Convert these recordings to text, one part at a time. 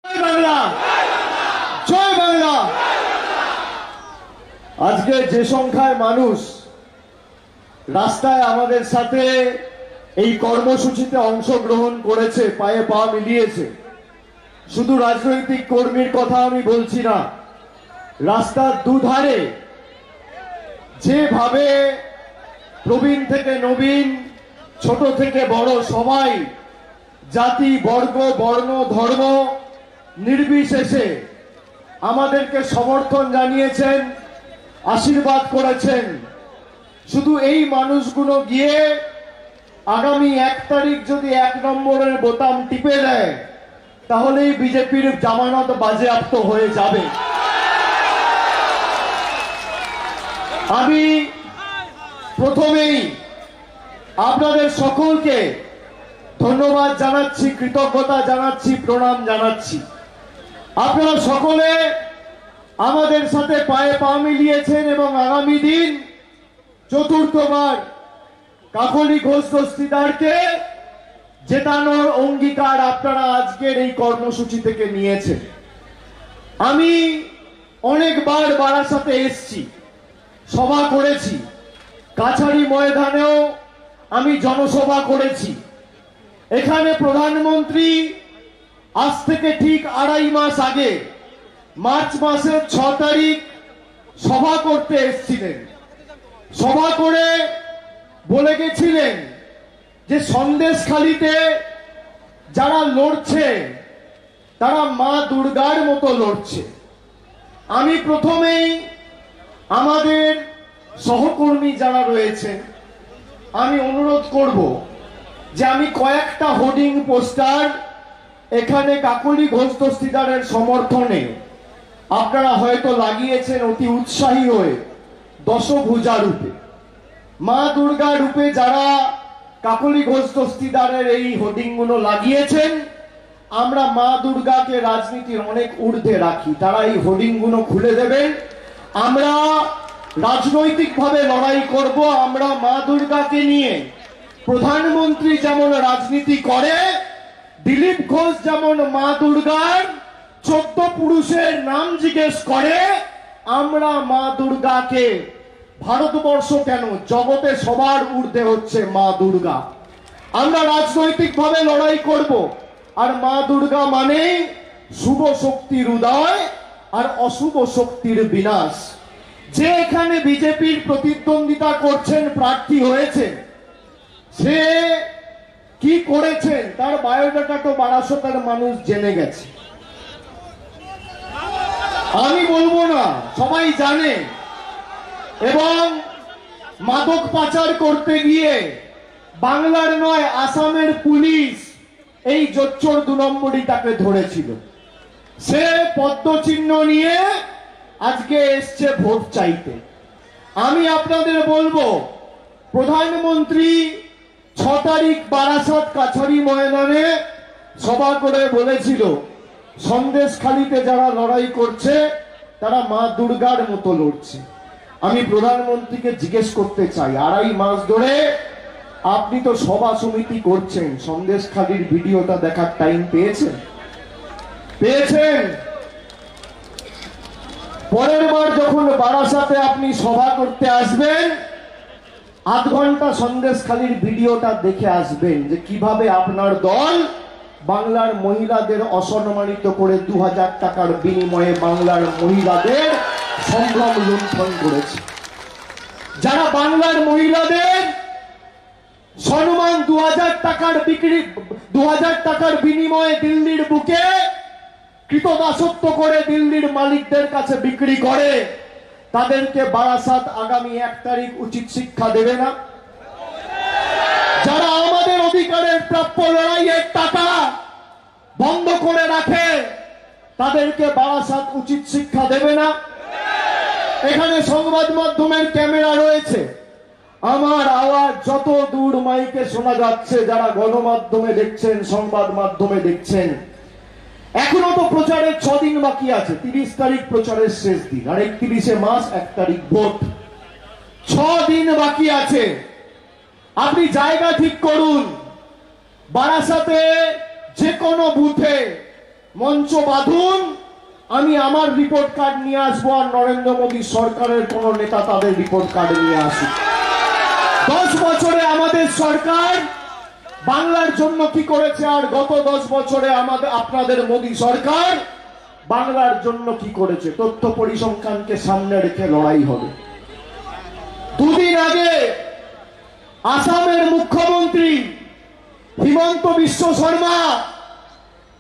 জয় বাংলা, জয় বাংলা। আজকে যে সংখ্যায় মানুষ রাস্তায় আমাদের সাথে এই কর্মসূচিতে অংশগ্রহণ করেছে, পায়ে পা মিলিয়েছে, শুধু রাজনৈতিক কর্মীর কথা আমি বলছি না, রাস্তার দুধারে যেভাবে প্রবীণ থেকে নবীন, ছোট থেকে বড় সবাই জাতি, বর্গ, বর্ণ, ধর্ম নির্বিশেষে আমাদেরকে সমর্থন জানিয়েছেন, আশীর্বাদ করেছেন। শুধু এই মানুষগুলো গিয়ে আগামী 1 তারিখ যদি 1 নম্বরের বোতাম টিপে দেয়, তাহলেই বিজেপির জামানত বাজেয়াপ্ত হয়ে যাবে। আমি প্রথমেই আপনাদের সকলকে ধন্যবাদ জানাচ্ছি, কৃতজ্ঞতা জানাচ্ছি, প্রণাম জানাচ্ছি। আপনারা সকলে আমাদের সাথে পায়ে পা মিলিয়েছেন এবং আগামী দিন চতুর্থবার কাকলি ঘোষ দস্তিদারকে জেতানোর অঙ্গীকার আপনারা আজকের এই কর্মসূচি থেকে নিয়েছেন। আমি অনেকবার বারাসাতে এসেছি, সভা করেছি, কাছারি ময়দানেও আমি জনসভা করেছি। এখানে প্রধানমন্ত্রী আজ থেকে ঠিক 2.5 মাস আগে মার্চ মাসের 6 তারিখ সভা করতে এসেছিলেন। সভা করে বলে গেছিলেন যে সন্দেশখালিতে যারা লড়ছে তারা মা দুর্গার মতো লড়ছে। আমি প্রথমেই আমাদের সহকর্মী যারা রয়েছেন আমি অনুরোধ করব যে আমি কয়েকটা হোর্ডিং পোস্টার এখানে কাকলি ঘোষ দস্তিদারের সমর্থনে আপনারা হয়তো লাগিয়েছেন অতি উৎসাহী হয়ে, দশভুজা রূপে, মা দুর্গা রূপে যারা কাকলি ঘোষ দস্তিদারের এই হোর্ডিং গুলো লাগিয়েছেন, আমরা মা দুর্গাকে রাজনীতির অনেক ঊর্ধ্বে রাখি। তারা এই হোর্ডিং গুলো খুলে দেবেন, আমরা রাজনৈতিকভাবে লড়াই করব। আমরা মা দুর্গাকে নিয়ে প্রধানমন্ত্রী যেমন রাজনীতি করে, দিলীপ ঘোষ যেমন মা দুর্গার 14 পুরুষের নাম জিজ্ঞেস করে, আমরা মা দুর্গাকে, ভারতবর্ষ কেন জগতে সবার ঊর্ধ্বে হচ্ছে মা দুর্গা। আমরা রাজনৈতিকভাবে লড়াই করব। আর মা দুর্গা মানে শুভ শক্তির উদয় আর অশুভ শক্তির বিনাশ। যে এখানে বিজেপির প্রতিদ্বন্দ্বিতা করছেন, প্রার্থী হয়েছেন, সে কি করেছেন তার বায়োডাটা তো বারাসতের মানুষ জেনে গেছে, আমি বলবো না, সবাই জানে। এবং মাদক পাচার করতে গিয়ে বাংলার নয় আসামের পুলিশ এই জোচ্চোর 2 নম্বরই তাকে ধরেছিল। সে পদ্মচিহ্ন নিয়ে আজকে এসছে ভোট চাইতে। আমি আপনাদের বলবো, প্রধানমন্ত্রী 6 তারিখ বারাসাত কাছারি ময়দানে সভা করে বলেছিল সন্দেশখালিতে যারা লড়াই করছে তারা মা দুর্গার মতো লড়ছে। আমি প্রধানমন্ত্রীকে জিজ্ঞেস করতে চাই, 2.5 মাস ধরে আপনি তো সভা সমিতি করছেন, সন্দেশখালির ভিডিওটা দেখার টাইম পেয়েছেন? পরের বার যখন বারাসাতে আপনি সভা করতে আসবেন, 8 ঘন্টা সন্দেশখালির ভিডিওটা দেখে আসবেন যে কিভাবে আপনার দল বাংলার মহিলাদের অসম্মানিত করে 2000 টাকার বিনিময়ে বাংলার মহিলাদের সম্ভ্রম লুণ্ঠন করেছে। যারা বাংলার মহিলাদের সম্মান 2000 টাকার বিক্রি, 2000 টাকার বিনিময়ে দিল্লির বুকে কৃতদাসত্ব করে দিল্লির মালিকদের কাছে বিক্রি করে, তাদেরকে বারাসাত আগামী 1 তারিখ উচিত শিক্ষা দেবে না? যারা আমাদের অধিকারের প্রাপ্য লড়াইয়ের টাকা বন্ধ করে রাখে, তাদেরকে বারাসাত উচিত শিক্ষা দেবে না? এখানে সংবাদ মাধ্যমের ক্যামেরা রয়েছে, আমার আওয়াজ যত দূর মাইকে শোনা যাচ্ছে, যারা গণমাধ্যমে দেখছেন, সংবাদ মাধ্যমে দেখছেন, এখনো তো প্রচারের 6 দিন বাকি আছে। 30 তারিখ প্রচারের শেষ দিন, আর 31শে মাস 1 তারিখ ভোট। 6 দিন বাকি আছে। আপনি জায়গা ঠিক করুন। বারাসাতে যে কোনো বুথে মঞ্চ বাঁধুন, আমি আমার রিপোর্ট কার্ড নিয়ে আসবো, আর নরেন্দ্র মোদী সরকারের কোন নেতা তাদের রিপোর্ট কার্ড নিয়ে আসুক। 10 বছরে আমাদের সরকার বাংলার জন্য কি করেছে, আর গত 10 বছরে আপনাদের মোদী সরকার বাংলার জন্য কি করেছে, তথ্য পরিসংখ্যানকে সামনে রেখে লড়াই হবে। দুদিন আগে আসামের মুখ্যমন্ত্রী হিমন্ত বিশ্ব শর্মা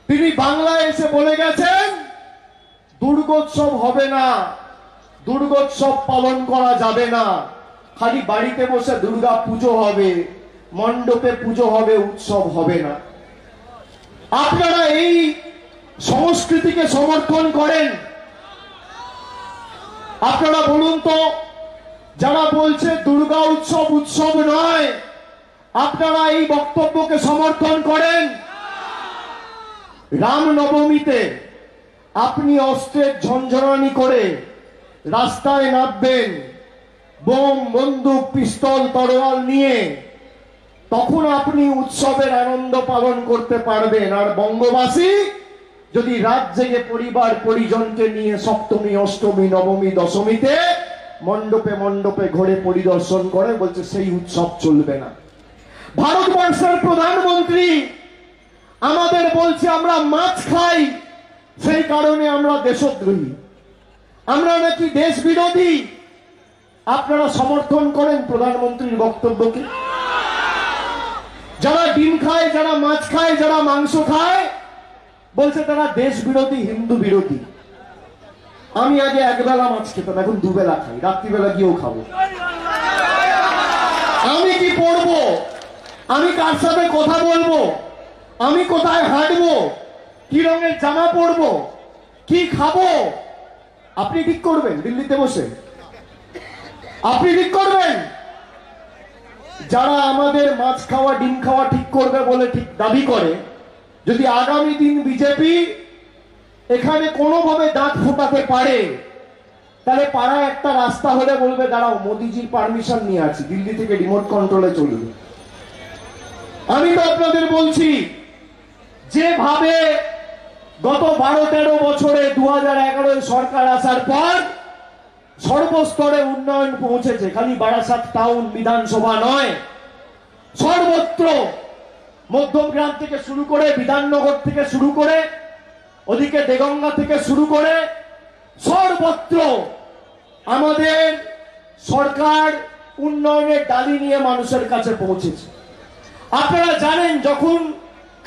তিনি বাংলায় এসে বলে গেছেন দুর্গোৎসব হবে না, দুর্গোৎসব পালন করা যাবে না, খালি বাড়িতে বসে দুর্গা পুজো হবে, মণ্ডপে পুজো হবে, উৎসব হবে না। আপনারা এই সংস্কৃতিকে সমর্থন করেন? আপনারা বলুন তো, যারা বলছে দুর্গা উৎসব উৎসব নয়, আপনারা এই বক্তব্যকে সমর্থন করেন? রামনবমীতে আপনি অস্ত্রের ঝঞ্ঝরানি করে রাস্তায় নামবেন বোম, বন্দুক, পিস্তল, তরোয়াল নিয়ে, তখন আপনি উৎসবের আনন্দ পালন করতে পারবেন। আর বঙ্গবাসী যদি রাত জেগে পরিবার পরিজনকে নিয়ে সপ্তমী, অষ্টমী, নবমী, দশমীতে মণ্ডপে মণ্ডপে ঘুরে পরিদর্শন করে, বলছে সেই উৎসব চলবে না। ভারতবর্ষের প্রধানমন্ত্রী আমাদের বলছে আমরা মাছ খাই, সেই কারণে আমরা দেশদ্রোহী, আমরা নাকি দেশ বিরোধী। আপনারা সমর্থন করেন প্রধানমন্ত্রীর বক্তব্যকে? যারা ডিম খায়, যারা মাছ খায়, যারা মাংস খায়, বলছে তারা দেশ বিরোধী, হিন্দু বিরোধী। আমি আগে একবেলা মাছ খেতাম, এখন দুবেলা খাই, রাত্রিবেলা গিয়েও খাবো। আমি কি পড়বো, আমি কার সাথে কথা বলবো, আমি কোথায় হাঁটবো, কি রঙের জামা পরবো, কি খাবো, আপনি ঠিক করবেন? দিল্লিতে বসে আপনি ঠিক করবেন? যারা আমাদের মাছ খাওয়া, ডিম খাওয়া ঠিক করবে বলে ঠিক দাবি করে, যদি আগামী দিন বিজেপি এখানে কোনোভাবে দাঁত ফোটাতে পারে, তাহলে পাড়ায় একটা রাস্তা হলে বলবে দাঁড়াও মোদিজির পারমিশন নিয়ে আছি, দিল্লি থেকে রিমোট কন্ট্রোলে চলবে। আমি তো আপনাদের বলছি, যেভাবে গত 12-13 বছরে 2011 সরকার আসার পর সর্বস্তরে উন্নয়ন পৌঁছেছে, খালি বারাসাত টাউন বিধানসভা নয়, সর্বত্র মধ্যমগ্রাম থেকে শুরু করে, বিধাননগর থেকে শুরু করে, ওদিকে দেগঙ্গা থেকে শুরু করে, সর্বত্র আমাদের সরকার উন্নয়নের ডালি নিয়ে মানুষের কাছে পৌঁছেছে। আপনারা জানেন, যখন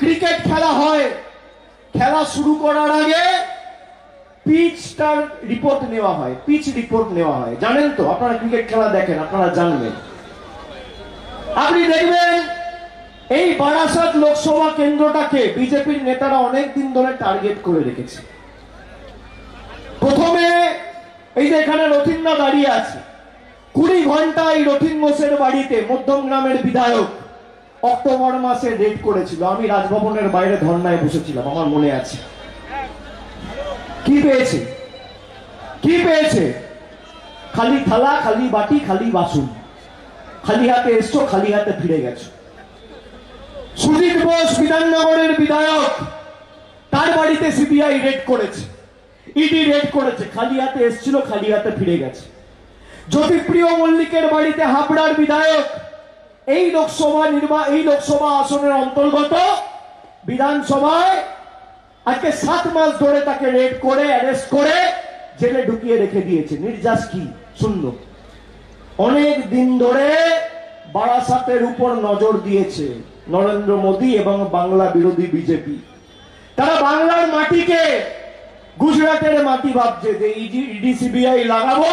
ক্রিকেট খেলা হয়, খেলা শুরু করার আগে পিচটার রিপোর্ট নেওয়া হয়, পিচ রিপোর্ট নেওয়া হয়, জানেন তো? আপনারা ক্রিকেট খেলা দেখেন, আপনারা জানবেন। আপনি দেখবেন এই বারাসাত লোকসভা কেন্দ্রটাকে বিজেপির নেতারা অনেক দিন ধরে টার্গেট করে রেখেছে। প্রথমে এই যে এখানে রথিনদা দাঁড়িয়ে আছে, 20 ঘন্টা এই রথিন ঘোষের বাড়িতে মধ্যমগ্রামের বিধায়ক অক্টোবর মাসে রেড করেছিল। আমি রাজভবনের বাইরে ধর্নায় বসেছিলাম, আমার মনে আছে। কি পেয়েছে? কি পেয়েছে? খালি থালা, খালি বাটি, খালি বাসন, খালি হাতে এসছো, খালি হাতে ফিরে গেছো। সুজিত বোস বিধাননগরের বিধায়ক, তার বাড়িতে সিবিআই রেড করেছে, ইডি রেড করেছে, খালি হাতে এসছিল, খালি হাতে ফিরে গেছে। জ্যোতিপ্রিয় মল্লিকের বাড়িতে হাবড়ার বিধায়ক, এই লোকসভা আসনের অন্তর্গত বিধানসভায় আজকে 7 মাস ধরে তাকে রেড করে, অ্যারেস্ট করে জেলে ঢুকিয়ে রেখে দিয়েছে। নির্যাস কি শূন্য। অনেক দিন ধরে বারাসাতের উপর নজর দিয়েছে নরেন্দ্র মোদী এবং বাংলা বিরোধী বিজেপি। তারা বাংলার মাটিকে গুজরাটের মাটি ভাবছে, যে ইডি সিবিআই লাগাবো,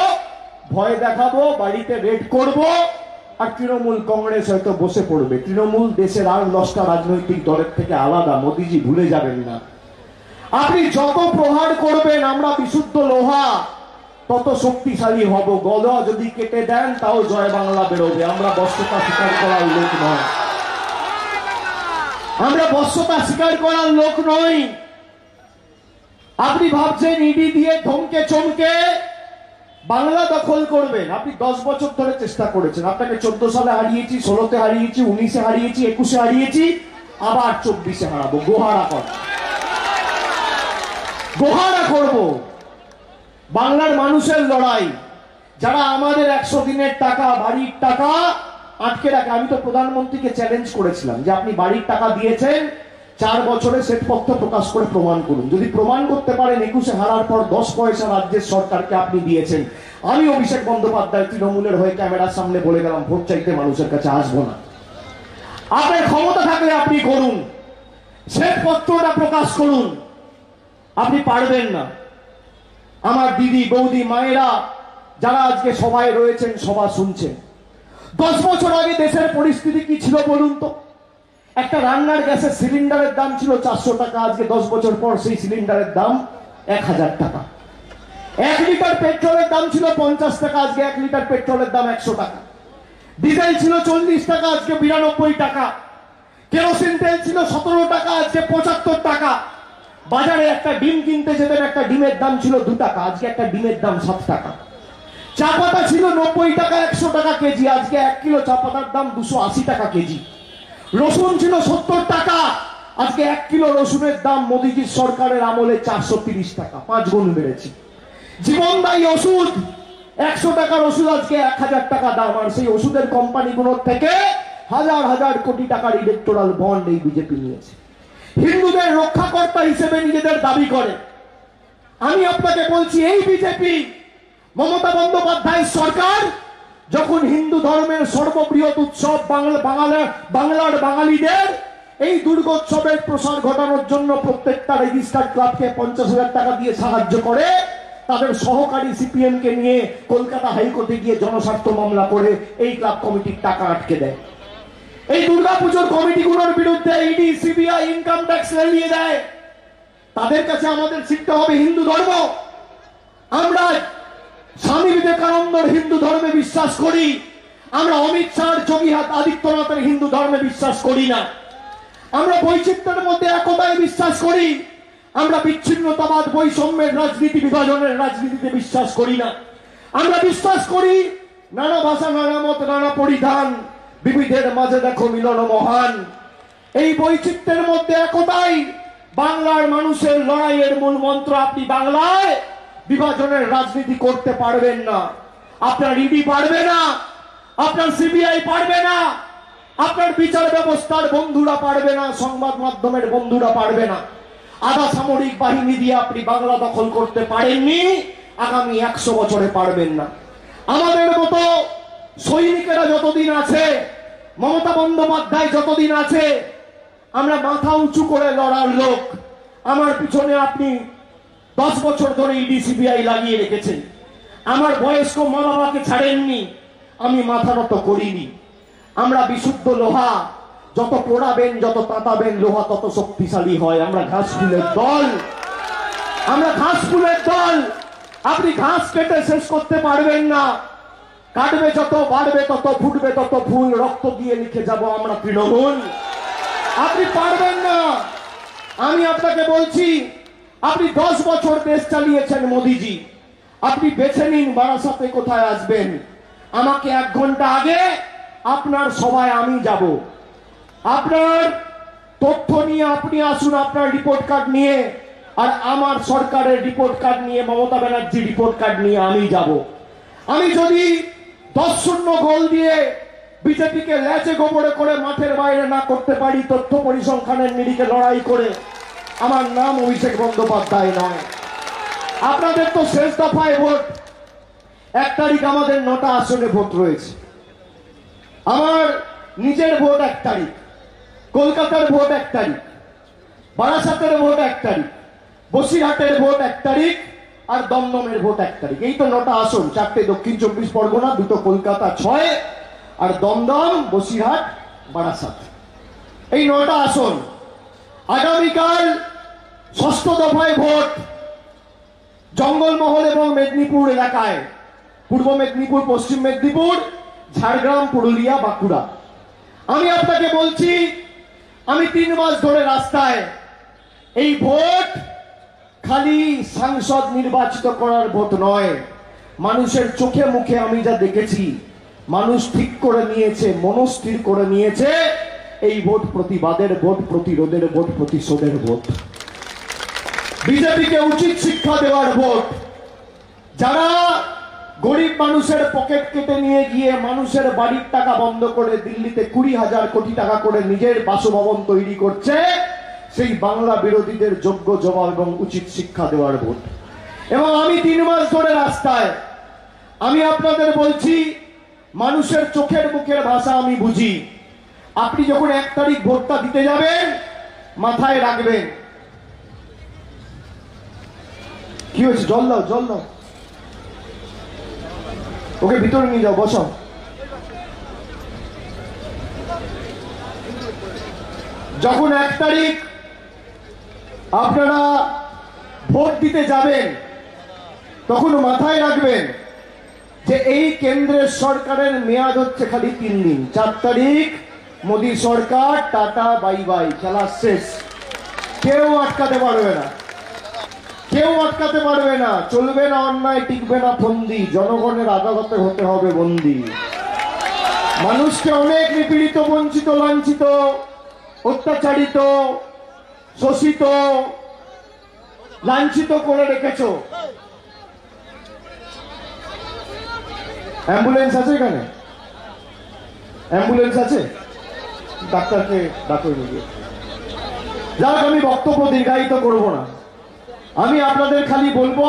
ভয় দেখাবো, বাড়িতে রেড করব, আর তৃণমূল কংগ্রেস হয়তো বসে পড়বে। তৃণমূল দেশের আর 10টা রাজনৈতিক দলের থেকে আলাদা, মোদীজি ভুলে যাবেন না। আপনি যত প্রহার করবেন, আমরা বিশুদ্ধ লোহা, তত শক্তিশালী হব। গলা যদি কেটে দেন তাও জয় বাংলা বেরোবে। আমরা বস্তুতা স্বীকার করার লোক নয়, আমরা বস্তুতা স্বীকার করার লোক নই। আপনি ভাবছেন ইডি দিয়ে ধমকে চমকে বাংলা দখল করবেন। আপনি 10 বছর ধরে চেষ্টা করেছেন। আপনাকে 14 সালে হারিয়েছি, 16-তে হারিয়েছি, 19-এ হারিয়েছি, 21-এ হারিয়েছি, আবার 24-এ হারাবো। গোহারা কর। গোহারা করব বাংলার মানুষের লড়াই। যারা আমাদের 100 দিনের টাকা, বাড়ির টাকা আটকে রাখে, আমি তো প্রধানমন্ত্রীকে চ্যালেঞ্জ করেছিলাম যে আপনি বাড়ির টাকা দিয়েছেন 4 বছরে শ্বেতপত্র প্রকাশ করে প্রমাণ করুন। যদি প্রমাণ করতে পারেন 21-এ হারার পর 10 পয়সা রাজ্যের সরকারকে আপনি দিয়েছেন, আমি অভিষেক বন্দ্যোপাধ্যায় তৃণমূলের হয়ে ক্যামেরার সামনে বলে গেলাম ভোট চাইতে মানুষের কাছে আসবো না। আপনার ক্ষমতা থাকলে আপনি করুন, শ্বেতপত্রটা প্রকাশ করুন। আপনি পারবেন না। আমার দিদি, বৌদি, মায়েরা যারা আজকে সবাই রয়েছেন, সভা শুনছেন, 10 বছর আগে দেশের পরিস্থিতি কি ছিল বলুন তো? একটা রান্নার গ্যাসের সিলিন্ডারের দাম ছিল 400 টাকা, আজকে 10 বছর পর সেই সিলিন্ডারের দাম 1000 টাকা। 1 লিটার পেট্রোলের দাম ছিল 50 টাকা, আজকে 1 লিটার পেট্রোলের দাম 100 টাকা। ডিজেল ছিল 40 টাকা, আজকে 92 টাকা। কেরোসিন তেল ছিল 17 টাকা, আজকে 75 টাকা। বাজারে একটা ডিম কিনতে যেতেন, একটা ডিমের দাম ছিল 2 টাকা, আজকে একটা ডিমের দাম 7 টাকা। চা পাতা ছিল 90 টাকা, 100 টাকা কেজি, আজকে 1 কিলো চা পাতার দাম 280 টাকা কেজি। রসুন ছিল 70 টাকা, আজকে 1 কিলো রসুনের দাম মোদীজির সরকারের আমলে 430 টাকা, 5 গুণ বেড়েছে। জীবনদায়ী ওষুধ 100 টাকার ওষুধ আজকে 1000 টাকা দাম, আর সেই ওষুধের কোম্পানিগুলোর থেকে হাজার হাজার কোটি টাকার ইলেকটোরাল বন্ড এই বিজেপি নিয়েছে। হিন্দুদের রক্ষাকর্তা হিসেবে নিজেদের দাবি করে। আমি আপনাকে বলছি, এই বিজেপি, মমতা বন্দ্যোপাধ্যায়ের সরকার যখন হিন্দু ধর্মের সর্ববৃহৎ উৎসব বাংলার বাঙালিদের এই দুর্গোৎসবের প্রসার ঘটানোর জন্য প্রত্যেকটা রেজিস্টার্ড ক্লাবকে 50,000 টাকা দিয়ে সাহায্য করে, তাদের সহকারী সিপিএম কে নিয়ে কলকাতা হাইকোর্টে গিয়ে জনস্বার্থ মামলা করে এই ক্লাব কমিটির টাকা আটকে দেয়। এই দুর্গাপুজোর কমিটিগুলোর বিরুদ্ধে ইডি, সিবিআই, ইনকাম ট্যাক্স লেলিয়ে দেয়। তাদের কাছে আমাদের শিখতে হবে হিন্দু ধর্ম। আমরা স্বামী বিবেকানন্দর হিন্দু ধর্মে বিশ্বাস করি, আমরা অমিত শাহ, যোগী আদিত্যনাথের হিন্দু ধর্মে বিশ্বাস করি না। আমরা বৈচিত্র্যের মধ্যে একতায় বিশ্বাস করি, আমরা বিচ্ছিন্নতাবাদ, বৈষম্যের রাজনীতি, বিভাজনের রাজনীতিতে বিশ্বাস করি না। আমরা বিশ্বাস করি নানা ভাষা, নানা মত, নানা পরিধান, বিবিধের মাঝে দেখো মিলন মহান। এই বৈচিত্র্যের মধ্যে একতাই বাংলার মানুষের লড়াইয়ের মূল মন্ত্র। আপনি বাংলায় বিভাজনের রাজনীতি করতে পারবেন না। আপনার ইডি পারবে না, আপনার সিবিআই পারবে না, আপনার বিচার ব্যবস্থার বন্ধুরা পারবে না, সংবাদ মাধ্যমের বন্ধুরা পারবে না। আধা সামরিক বাহিনী দিয়ে আপনি বাংলা দখল করতে পারেননি, আগামী 100 বছরে পারবেন না। আমাদের মতো সৈনিকেরা যতদিন আছে, মমতা বন্দ্যোপাধ্যায় যতদিন আছে, আমরা মাথা উঁচু করে লড়ার লোক। আমার পিছনে আপনি 10 বছর ধরে ইডি, সিবিআই লাগিয়ে রেখেছেন। আমার বয়স্ক মা বাবাকে ছাড়েননি, আমি মাথা নত করিনি। আমরা বিশুদ্ধ লোহা, যত পোড়াবেন, যত তাতাবেন, লোহা তত শক্তিশালী হয়। আমরা ঘাস ফুলের দল, আমরা ঘাস ফুলের দল। আপনি ঘাস কেটে শেষ করতে পারবেন না। কাটবে যত, বাড়বে তত, ফুটবে তত ফুল, রক্ত দিয়ে লিখে যাব আমরা তৃণমূল। আপনি পারবেন না। আমি আপনাকে বলছি, আপনি 10 বছর দেশ চালিয়েছেন মোদিজি, আপনি বেছে নিন বারাসাতে কোথায় আসবেন। আমাকে 1 ঘন্টা আগে আপনার সভায় আমি যাব। আপনার তথ্য নিয়ে আপনি আসুন, আপনার রিপোর্ট কার্ড নিয়ে, আর আমার সরকারের রিপোর্ট কার্ড নিয়ে, মমতা ব্যানার্জি রিপোর্ট কার্ড নিয়ে আমি যাব। আমি যদি 10-0 গোল দিয়ে বিজেপিকে ল্যাচে গোবরে করে মাঠের বাইরে না করতে পারি, তথ্য পরিসংখ্যানের নিরিখে লড়াই করে, আমার নাম অভিষেক বন্দ্যোপাধ্যায় নয়। আপনাদের তো শেষ দফায় ভোট, 1 তারিখ আমাদের 9টা আসনে ভোট রয়েছে। আমার নিজের ভোট 1 তারিখ, কলকাতার ভোট 1 তারিখ, বারাসাতের ভোট 1 তারিখ, বসিরহাটের ভোট 1 তারিখ, আর দমদমের ভোট 1 তারিখ। এই তো 9টা আসন, 4টে দক্ষিণ 24 পরগনা, 2টো কলকাতা, 6, আর দমদম, বসিরহাট, বারাসাত, এই 9টা আসন। আগামীকাল 6ষ্ঠ দফায় ভোট জঙ্গলমহল এবং মেদিনীপুর এলাকায়, পূর্ব মেদিনীপুর, পশ্চিম মেদিনীপুর, ঝাড়গ্রাম, পুরুলিয়া, বাঁকুড়া। আমি আপনাকে বলছি, আমি 3 মাস ধরে রাস্তায়। এই ভোট খালি সাংসদ নির্বাচিত করার ভোট নয়, মানুষের চোখে মুখে আমি যা দেখেছি, মানুষ ঠিক করে নিয়েছে, মনস্থির করে নিয়েছে, এই ভোট প্রতিবাদের ভোট, প্রতিরোধের ভোট, প্রতিশোধের ভোট। বিজেপিকে উচিত শিক্ষা দেওয়ার ভোট। যারা গরিব মানুষের পকেট কেটে নিয়ে গিয়ে মানুষের বাড়ির টাকা বন্ধ করে দিল্লিতে 20,000 কোটি টাকা করে নিজের বাসভবন তৈরি করছে, সেই বাংলা বিরোধীদের যোগ্য জবাব এবং উচিত শিক্ষা দেওয়ার ভোট। এবং আমি 3 মাস ধরে রাস্তায়, আমি আপনাদের বলছি, মানুষের চোখের মুখের ভাষা আমি বুঝি। আপনি যখন 1 তারিখ ভোটটা দিতে যাবেন, মাথায় রাখবেন। কি হয়েছে? জল দাও, জল দাও, ওকে ভিতরে নিয়ে যাও, বসো। যখন 1 তারিখ আপনারা ভোট দিতে যাবেন, তখন মাথায় রাখবেন যে এই কেন্দ্রের সরকারের মেয়াদ হচ্ছে খালি 3 দিন। 4 তারিখ মোদী সরকার, টাটা বাই বাই, খেলা শেষ। কেউ আটকাতে পারবে না, কেউ আটকাতে পারবে না। চলবে না অন্যায়, টিকবে না ফন্দি, জনগণের আদালতে হতে হবে বন্দী। মানুষকে অনেক নিপীড়িত, বঞ্চিত, লাঞ্ছিত, অত্যাচারিত, শোষিত, লাঞ্ছিত করে রেখেছো। অ্যাম্বুলেন্স আছে এখানে? অ্যাম্বুলেন্স আছে? ডাক্তারকে ডাক্তার নিয়ে যাক, আমি বক্তব্য দীর্ঘায়িত করব না। আমি আপনাদের খালি বলবো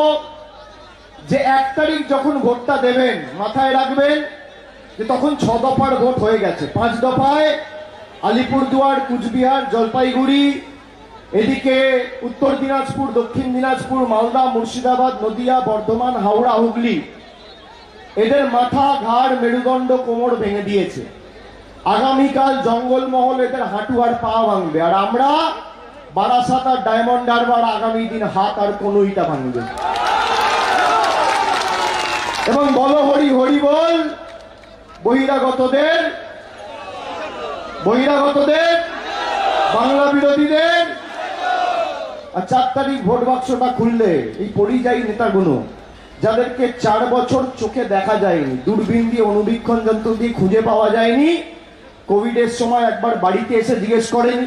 যে 1 তারিখ যখন ভোটটা দেবেন, মাথায় রাখবেন যে তখন 6 দফার ভোট হয়ে গেছে। 5 দফায় আলিপুরদুয়ার, কুচবিহার, জলপাইগুড়ি, এদিকে উত্তর দিনাজপুর, দক্ষিণ দিনাজপুর, মালদা, মুর্শিদাবাদ, নদিয়া, বর্ধমান, হাওড়া, হুগলি, এদের মাথা, ঘাড়, মেরুদণ্ড, কোমর ভেঙে দিয়েছে। আগামীকাল জঙ্গলমহল এদের হাঁটু আর পা ভাঙবে। আর আমরা বারাসাত আর ডায়মন্ড হারবার আগামী দিন হাত আর কনুইটা ভাঙবে। এবং বলো হরি হরি বল, বহিরাগতদের, বাংলা বিরোধীদের। আর 4 তারিখ ভোট বাক্সটা খুললে এই পরিযায়ী নেতাগুলো, যাদেরকে 4 বছর চোখে দেখা যায়নি, দূরবীন দিয়ে, অনুবীক্ষণ যন্ত্র দিয়ে খুঁজে পাওয়া যায়নি, কোভিডের সময় একবার বাড়িতে এসে জিজ্ঞেস করেন,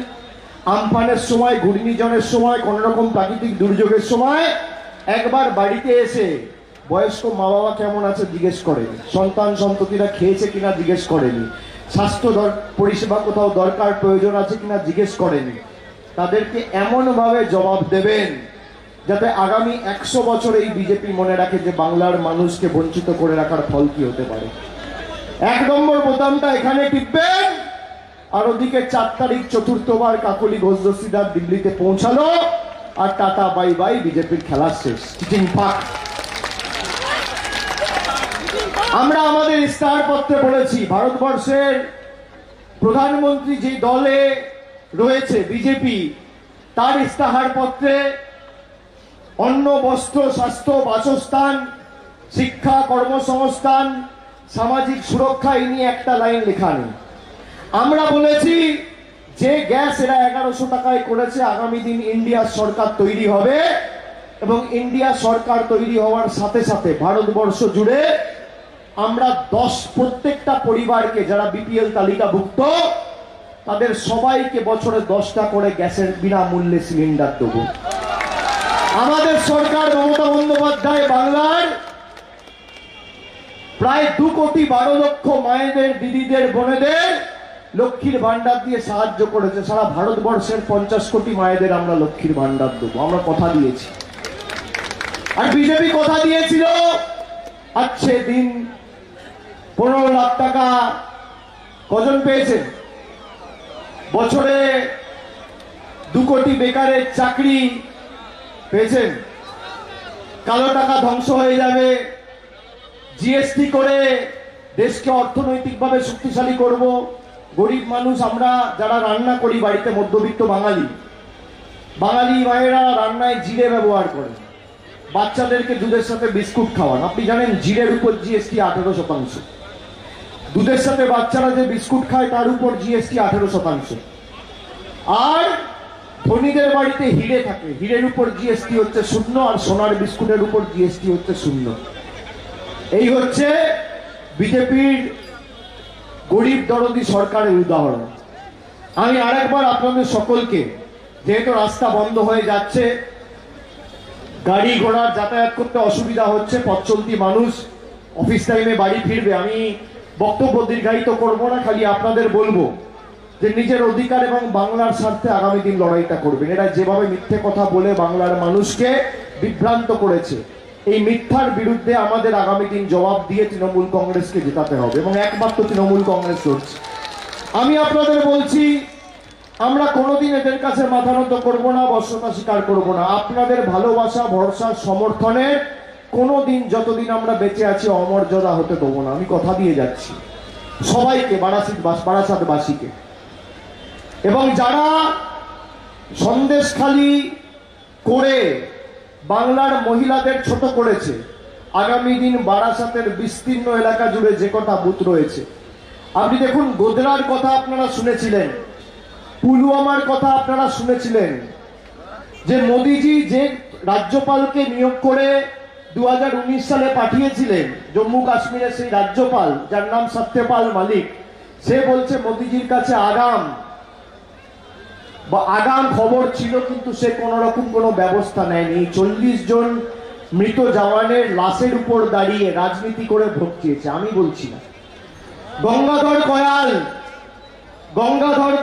আমফানের সময়, ঘূর্ণিঝড়ের সময়, কোন রকম প্রাকৃতিক দুর্যোগের সময় একবার বাড়িতে এসে বয়স্ক মা বাবা কেমন আছে জিজ্ঞেস করেনি, সন্তান সন্ততিরা খেয়েছে কিনা জিজ্ঞেস করেনি, স্বাস্থ্য পরিষেবা কোথাও দরকার প্রয়োজন আছে কিনা জিজ্ঞেস করেনি। তাদেরকে এমন ভাবে জবাব দেবেন যাতে আগামী 100 বছর এই বিজেপি মনে রাখে যে বাংলার মানুষকে বঞ্চিত করে রাখার ফল কি হতে পারে। 1 নম্বর বোতামটা এখানে টিপবেন, আর ওদিকে 4 তারিখ চতুর্থবার কাকলি ঘোষ দস্তিদার দিল্লিতে পৌঁছালো, আর টাটা বাই বাই, বিজেপির খেলা শেষ, চিটিং ফাক। আমরা আমাদের ইস্তাহার পত্রে বলেছি, ভারতবর্ষের প্রধানমন্ত্রী যে দলে রয়েছে বিজেপি, তার ইস্তাহার পত্রে অন্ন, বস্ত্র, স্বাস্থ্য, বাসস্থান, শিক্ষা, কর্মসংস্থান, সামাজিক সুরক্ষা এই নিয়ে একটা লাইন লেখা নেই। আমরা বলেছি যে গ্যাস এরা 1100 টাকায় করেছে, আগামী দিন ইন্ডিয়া সরকার তৈরি হবে, এবং ইন্ডিয়া সরকার তৈরি হওয়ার সাথে সাথে ভারতবর্ষ জুড়ে আমরা প্রত্যেকটা পরিবারকে যারা বিপিএল তালিকাভুক্ত, তাদের সবাইকে বছরে 10টা করে গ্যাসের বিনামূল্যে সিলিন্ডার দেব। আমাদের সরকার, মমতা বন্দ্যোপাধ্যায়, বাংলার প্রায় 2,12,00,000 মায়েদের, দিদিদের, বোনেদের লক্ষ্মীর ভান্ডার দিয়ে সাহায্য করেছে। সারা ভারতবর্ষের 50 কোটি মায়েদের আমরা লক্ষ্মীর ভান্ডার দেবো, আমরা কথা দিয়েছি। আর বিজেপি কথা দিয়েছিল, আজকে দিন 15 লাখ টাকা কজন পেয়েছেন? বছরে 2 কোটি বেকারের চাকরি পেয়েছেন। কালো টাকা ধ্বংস হয়ে যাবে, জিএসটি করে দেশকে অর্থনৈতিকভাবে শক্তিশালী করব। গরিব মানুষ আমরা যারা রান্না করি বাড়িতে, মধ্যবিত্ত বাঙালি মায়েরা রান্নায় জিরে ব্যবহার করেন, বাচ্চাদেরকে দুধের সাথে বিস্কুট খাওয়ান। আপনি জানেন জিরের উপর জিএসটি 18%। দুধের সাথে বাচ্চারা যে বিস্কুট খায় তার উপর জিএসটি 18%। আর ধনীদের বাড়িতে হিরে থাকে, হিরের উপর জিএসটি হচ্ছে 0, আর সোনার বিস্কুটের উপর জিএসটি হচ্ছে 0। এই হচ্ছে বিজেপির গরিব দরদি সরকারের উদাহরণ। আমি আরেকবার আপনাদের সকলকে, যেহেতু রাস্তা বন্ধ হয়ে যাচ্ছে, গাড়ি ঘোড়ার যাতায়াত করতে অসুবিধা হচ্ছে, পথ চলতি মানুষ অফিস টাইমে বাড়ি ফিরবে। আমি বক্তব্য দীর্ঘায়িত করবো না, খালি আপনাদের বলবো যে নিজের অধিকার এবং বাংলার স্বার্থে আগামী দিন লড়াইটা করবেন। এরা যেভাবে মিথ্যে কথা বলে বাংলার মানুষকে বিভ্রান্ত করেছে, এই মিথ্যার বিরুদ্ধে আমাদের আগামী দিন জবাব দিয়ে তৃণমূল কংগ্রেসকে জেতাতে হবে, এবং একমাত্র তৃণমূল কংগ্রেস লড়ছে। আমি আপনাদের বলছি, আমরা কোনোদিন এদের কাছে মাথা নত করবো না, বশ্যতা স্বীকার করবো না। আপনাদের ভালোবাসা, ভরসা, সমর্থনের কোনোদিন, যতদিন আমরা বেঁচে আছি, অমর্যাদা হতে দেবো না। আমি কথা দিয়ে যাচ্ছি সবাইকে, বারাসাতবাসীকে। এবং যারা সন্দেশখালি করে বাংলার মহিলাদের ছোট করেছে, আগামী দিন বারাসাতের বিস্তীর্ণ এলাকা জুড়ে যে কটা বুথ রয়েছে, আপনি দেখুন, গোদরার কথা আপনারা শুনেছিলেন, পুলওয়ামার কথা আপনারা শুনেছিলেন, যে মোদিজি যে রাজ্যপালকে নিয়োগ করে 2019 সালে পাঠিয়েছিলেন জম্মু কাশ্মীরের, সেই রাজ্যপাল যার নাম সত্যপাল মালিক, সে বলছে মোদিজির কাছে আগাম খবর ছিল, কিন্তু সে কোন রকম কোনো ব্যবস্থা নেয়নি। 40 জন মৃত জওয়ানের লাশের উপর দাঁড়িয়ে রাজনীতি করে ভোট চেয়েছে। আমি বলছি না, গঙ্গাধর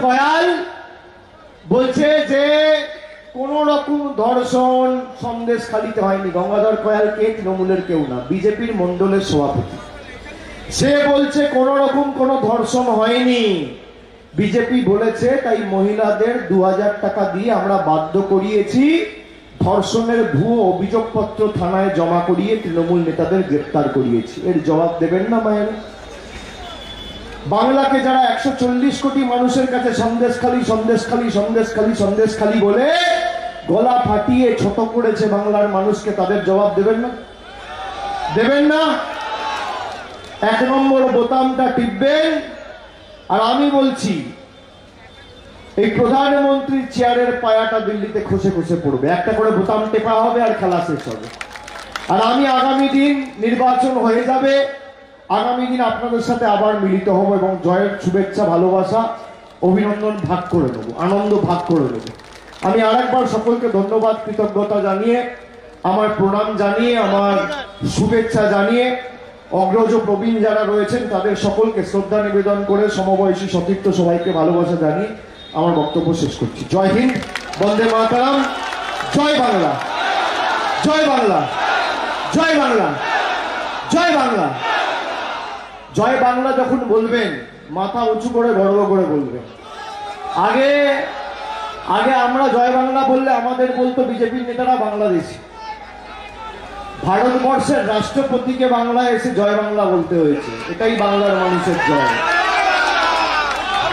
কয়াল বলছে যে কোন রকম ধর্ষণ সন্দেশখালিতে হয়নি। গঙ্গাধর কয়াল কে? তৃণমূলের কেউ না, বিজেপির মন্ডলের সভাপতি। সে বলছে কোন রকম কোনো ধর্ষণ হয়নি। বিজেপি বলেছে তাই মহিলাদের 2000 টাকা দিয়ে আমরা বাধ্য করিয়েছি, ধর্ষণের ভুয়ো অভিযোগপত্র থানায় জমা করিয়ে তৃণমূল নেতাদের গ্রেপ্তার করিয়েছি। এর জবাব দেবেন না মায়ের? বাংলাকে যারা 140 কোটি মানুষের কাছে সন্দেশখালি বলে গলা ফাটিয়ে ছোট করেছে বাংলার মানুষকে, তাদের জবাব দেবেন না? দেবেন না? 1 নম্বর বোতামটা টিপবেন। আর আমি বলছি, এই প্রধানমন্ত্রীর চেয়ারের পায়াটা দিল্লিতে খসে খসে পড়বে। একটা করে বোতাম টেপা হবে আর খেলা শেষ হবে। আর আমি আগামী দিন নির্বাচন হয়ে যাবে, আগামী দিন আপনাদের সাথে আবার মিলিত হব এবং জয়ের শুভেচ্ছা, ভালোবাসা, অভিনন্দন ভাগ করে নেব, আনন্দ ভাগ করে নেব। আমি আরেকবার সকলকে ধন্যবাদ, কৃতজ্ঞতা জানিয়ে, আমার প্রণাম জানিয়ে, আমার শুভেচ্ছা জানিয়ে, অগ্রজ প্রবীণ যারা রয়েছেন তাদের সকলকে শ্রদ্ধা নিবেদন করে, সমবয়সী সতীর্থ সবাইকে ভালোবাসা জানিয়ে আমার বক্তব্য শেষ করছি। জয় হিন্দ, বন্দে মাতরম, জয় বাংলা, জয় বাংলা, জয় বাংলা, জয় বাংলা। জয় বাংলা যখন বলবেন, মাথা উঁচু করে গর্ব করে বলবেন। আগে আমরা জয় বাংলা বললে আমাদের বলতো বিজেপির নেতারা বাংলাদেশি। ভারতবর্ষের রাষ্ট্রপতিকে বাংলায় এসে জয় বাংলা বলতে হয়েছে। এটাই বাংলার মানুষের জয়।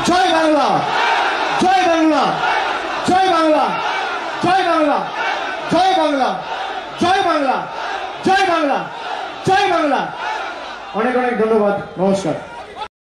জয় বাংলা, জয় বাংলা, জয় বাংলা, জয় বাংলা, জয় বাংলা, জয় বাংলা, জয় বাংলা, জয় বাংলা। অনেক অনেক ধন্যবাদ, নমস্কার।